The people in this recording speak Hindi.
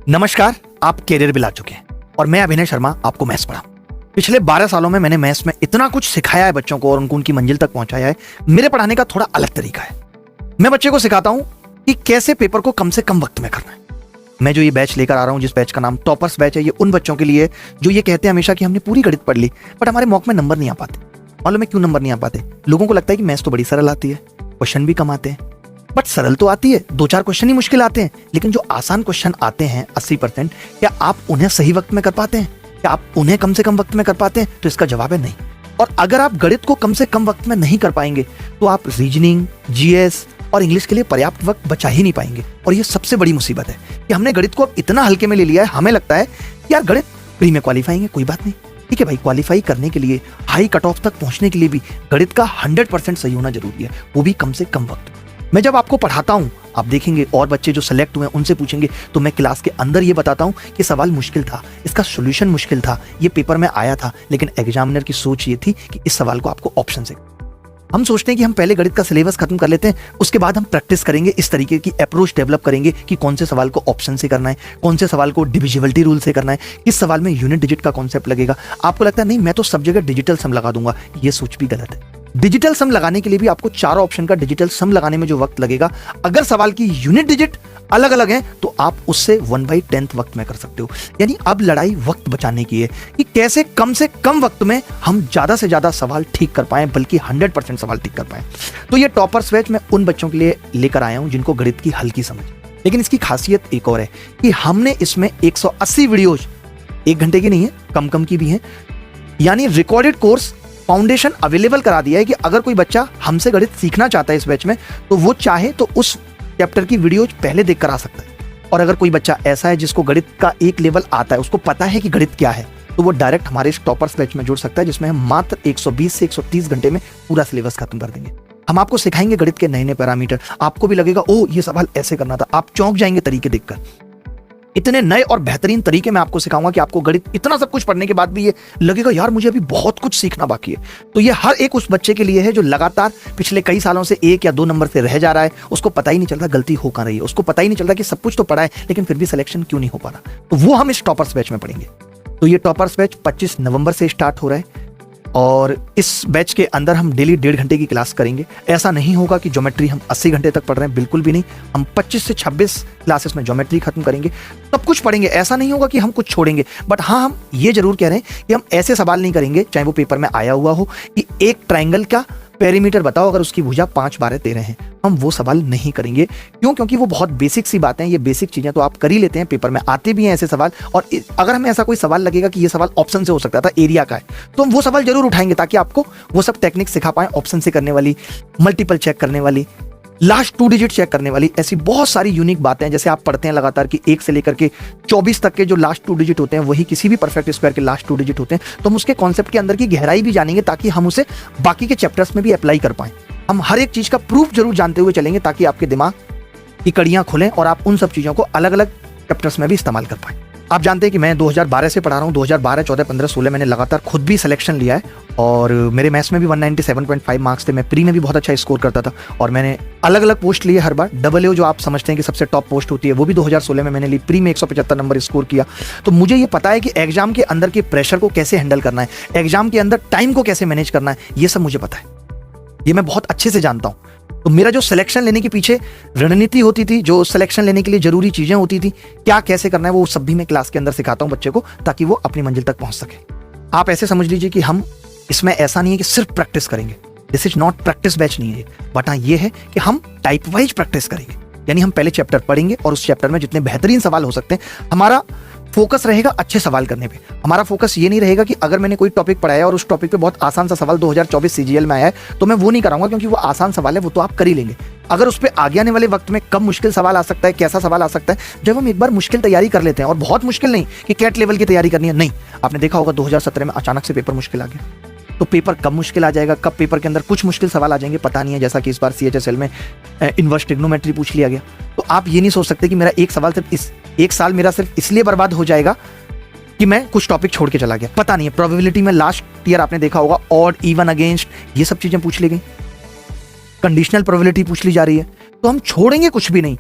नमस्कार, आप कैरियर बिल आ चुके हैं और मैं अभिनय शर्मा आपको मैथ्स पढ़ा। पिछले 12 सालों में मैंने मैथ्स में इतना कुछ सिखाया है बच्चों को और उनको उनकी मंजिल तक पहुंचाया है। मेरे पढ़ाने का थोड़ा अलग तरीका है। मैं बच्चे को सिखाता हूं कि कैसे पेपर को कम से कम वक्त में करना है। मैं जो ये बैच लेकर आ रहा हूं, जिस बैच का नाम टॉपर्स बैच है, ये उन बच्चों के लिए जो ये कहते हैं हमेशा कि हमने पूरी गणित पढ़ ली बट हमारे मॉक में नंबर नहीं आ पाते। मालूम है क्यों नंबर नहीं आ पाते? लोगों को लगता है कि मैथ्स तो बड़ी सरल आती है, क्वेश्चन भी कम आते हैं। बट सरल तो आती है, 2-4 क्वेश्चन ही मुश्किल आते हैं, लेकिन जो आसान क्वेश्चन आते हैं 80%, क्या आप उन्हें सही वक्त में कर पाते हैं? क्या आप उन्हें कम से कम वक्त में कर पाते हैं? तो इसका जवाब है नहीं। और अगर आप गणित को कम से कम वक्त में नहीं कर पाएंगे तो आप रीजनिंग, जीएस और इंग्लिश के लिए पर्याप्त वक्त बचा ही नहीं पाएंगे। और ये सबसे बड़ी मुसीबत है कि हमने गणित को अब इतना हल्के में ले लिया है। हमें लगता है यार गणित प्री में क्वालिफाइंग है, कोई बात नहीं, ठीक है भाई। क्वालिफाई करने के लिए, हाई कट ऑफ तक पहुंचने के लिए भी गणित का 100% सही होना जरूरी है, वो भी कम से कम वक्त। मैं जब आपको पढ़ाता हूं, आप देखेंगे और बच्चे जो सेलेक्ट हुए हैं उनसे पूछेंगे तो मैं क्लास के अंदर ये बताता हूं कि सवाल मुश्किल था, इसका सॉल्यूशन मुश्किल था, ये पेपर में आया था, लेकिन एग्जामिनर की सोच ये थी कि इस सवाल को आपको ऑप्शन से। हम सोचते हैं कि हम पहले गणित का सिलेबस खत्म कर लेते हैं, उसके बाद हम प्रैक्टिस करेंगे, इस तरीके की अप्रोच डेवलप करेंगे कि कौन से सवाल को ऑप्शन से करना है, कौन से सवाल को डिविजिबिलिटी रूल से करना है, किस सवाल में यूनिट डिजिट का कॉन्सेप्ट लगेगा। आपको लगता है नहीं मैं तो सब जगह डिजिटल सम लगा दूंगा, ये सोच भी गलत है। डिजिटल सम लगाने के लिए भी आपको 4 ऑप्शन का डिजिटल सम लगाने में जो वक्त लगेगा, अगर सवाल की यूनिट डिजिट अलग अलग है तो आप उससे 1/10 वक्त में कर सकते हो। यानी अब लड़ाई वक्त बचाने की है कि कैसे कम से कम वक्त में हम ज्यादा से ज्यादा सवाल ठीक कर पाएं, बल्कि 100% सवाल ठीक कर पाएं। तो ये टॉपर्स बैच मैं उन बच्चों के लिए लेकर आया हूं जिनको गणित की हल्की समझ। लेकिन इसकी खासियत एक और है कि हमने इसमें 180 वीडियोज, 1 घंटे की नहीं है, कम की भी है, यानी रिकॉर्डेड कोर्स फाउंडेशन अवेलेबल करा दिया है कि अगर कोई बच्चा हमसे गणित सीखना चाहता है इस बैच में, तो वो चाहे तो उस चैप्टर की वीडियोज पहले देख कर आ सकता है। और अगर कोई बच्चा ऐसा है जिसको गणित का एक लेवल आता है, उसको पता है कि गणित क्या है, तो वो डायरेक्ट हमारे इस टॉपर्स बैच में जुड़ सकता है, जिसमें हम मात्र 120 से 130 घंटे में पूरा सिलेबस खत्म कर देंगे। हम आपको सिखाएंगे गणित के नए नए पैरामीटर। आपको भी लगेगा ओ ये सवाल ऐसे करना था, आप चौंक जाएंगे तरीके देखकर। इतने नए और बेहतरीन तरीके मैं आपको सिखाऊंगा कि आपको गणित इतना सब कुछ पढ़ने के बाद भी ये लगेगा यार मुझे अभी बहुत कुछ सीखना बाकी है। तो ये हर एक उस बच्चे के लिए है जो लगातार पिछले कई सालों से 1 या 2 नंबर से रह जा रहा है, उसको पता ही नहीं चल रहा गलती हो कहां रही है, उसको पता ही नहीं चल रहा कि सब कुछ तो पढ़ा है लेकिन फिर भी सिलेक्शन क्यों नहीं हो पा रहा। तो वो हम इस टॉपर्स बैच में पढ़ेंगे। तो ये टॉपर्स बैच 25 नवंबर से स्टार्ट हो रहा है और इस बैच के अंदर हम डेली 1.5 घंटे की क्लास करेंगे। ऐसा नहीं होगा कि ज्योमेट्री हम 80 घंटे तक पढ़ रहे हैं, बिल्कुल भी नहीं। हम 25 से 26 क्लासेस में ज्योमेट्री खत्म करेंगे, सब कुछ पढ़ेंगे। ऐसा नहीं होगा कि हम कुछ छोड़ेंगे, बट हाँ हम ये जरूर कह रहे हैं कि हम ऐसे सवाल नहीं करेंगे, चाहे वो पेपर में आया हुआ हो कि एक ट्राइंगल का पेरीमीटर बताओ अगर उसकी भुजा 5 12 13 है, हम वो सवाल नहीं करेंगे। क्यों? क्योंकि वो बहुत बेसिक सी बातें हैं। ये बेसिक चीजें तो आप कर ही लेते हैं, पेपर में आते भी हैं ऐसे सवाल। और अगर हमें ऐसा कोई सवाल लगेगा कि ये सवाल ऑप्शन से हो सकता था, एरिया का है, तो हम वो सवाल जरूर उठाएंगे ताकि आपको वो सब टेक्निक सिखा पाए। ऑप्शन से करने वाली, मल्टीपल चेक करने वाली, लास्ट 2 डिजिट चेक करने वाली, ऐसी बहुत सारी यूनिक बातें हैं। जैसे आप पढ़ते हैं लगातार कि 1 से लेकर के 24 तक के जो लास्ट 2 डिजिट होते हैं वही किसी भी परफेक्ट स्क्वायर के लास्ट 2 डिजिट होते हैं। तो हम उसके कॉन्सेप्ट के अंदर की गहराई भी जानेंगे ताकि हम उसे बाकी के चैप्टर्स में भी अप्लाई कर पाएं। हम हर एक चीज का प्रूफ जरूर जानते हुए चलेंगे ताकि आपके दिमाग की कड़ियां खुलें और आप उन सब चीजों को अलग अलग चैप्टर्स में भी इस्तेमाल कर पाएं। आप जानते हैं कि मैं 2012 से पढ़ा रहा हूँ। 2012, 14, 15, 16 मैंने लगातार खुद भी सिलेक्शन लिया है और मेरे मैथ्स में भी 197.5 मार्क्स थे। मैं प्री में भी बहुत अच्छा स्कोर करता था और मैंने अलग अलग पोस्ट लिए हर बार। AAA जो आप समझते हैं कि सबसे टॉप पोस्ट होती है, वो भी 2016 में मैंने ली। प्री में 175 नंबर स्कोर किया। तो मुझे ये पता है कि एग्जाम के अंदर के प्रेशर को कैसे हैंडल करना है, एग्जाम के अंदर टाइम को कैसे मैनेज करना है, ये सब मुझे पता है, ये मैं बहुत अच्छे से जानता हूँ। तो मेरा जो सिलेक्शन लेने के पीछे रणनीति होती थी, जो सिलेक्शन लेने के लिए जरूरी चीजें होती थी, क्या कैसे करना है, वो सब भी मैं क्लास के अंदर सिखाता हूं बच्चे को ताकि वो अपनी मंजिल तक पहुंच सके। आप ऐसे समझ लीजिए कि हम इसमें ऐसा नहीं है कि सिर्फ प्रैक्टिस करेंगे, this is not practice batch नहीं है, बट हाँ ये है कि हम टाइप वाइज प्रैक्टिस करेंगे। यानी हम पहले चैप्टर पढ़ेंगे और उस चैप्टर में जितने बेहतरीन सवाल हो सकते हैं, हमारा फोकस रहेगा अच्छे सवाल करने पे। हमारा फोकस ये नहीं रहेगा कि अगर मैंने कोई टॉपिक पढ़ाया और उस टॉपिक पे बहुत आसान सा सवाल 2024 CGL में आया है तो मैं वो नहीं कराऊंगा, क्योंकि वो आसान सवाल है, वो तो आप कर ही लेंगे। अगर उस पर आगे आने वाले वक्त में कम मुश्किल सवाल आ सकता है, कैसा सवाल आ सकता है, जब हम एक बार मुश्किल तैयारी कर लेते हैं, और बहुत मुश्किल नहीं कि कैट लेवल की तैयारी करनी है, नहीं। आपने देखा होगा 2017 में अचानक से पेपर मुश्किल आ गया, तो पेपर कब मुश्किल आ जाएगा, कब पेपर के अंदर कुछ मुश्किल सवाल आ जाएंगे पता नहीं है। जैसा कि इस बार CHSL में इनवर्स ट्रिग्नोमेट्री पूछ लिया गया। तो आप ये नहीं सोच सकते कि मेरा एक सवाल सिर्फ एक साल मेरा सिर्फ इसलिए बर्बाद हो जाएगा कि मैं कुछ टॉपिक छोड़ के चला गया। पता नहीं है। प्रोबेबिलिटी में लास्ट ईयर आपने देखा होगा ऑड, इवन, अगेंस्ट, ये सब चीजें पूछ ली गई। कंडीशनल प्रोबेबिलिटी पूछ ली जा रही है। तो हम छोड़ेंगे कुछ भी नहीं।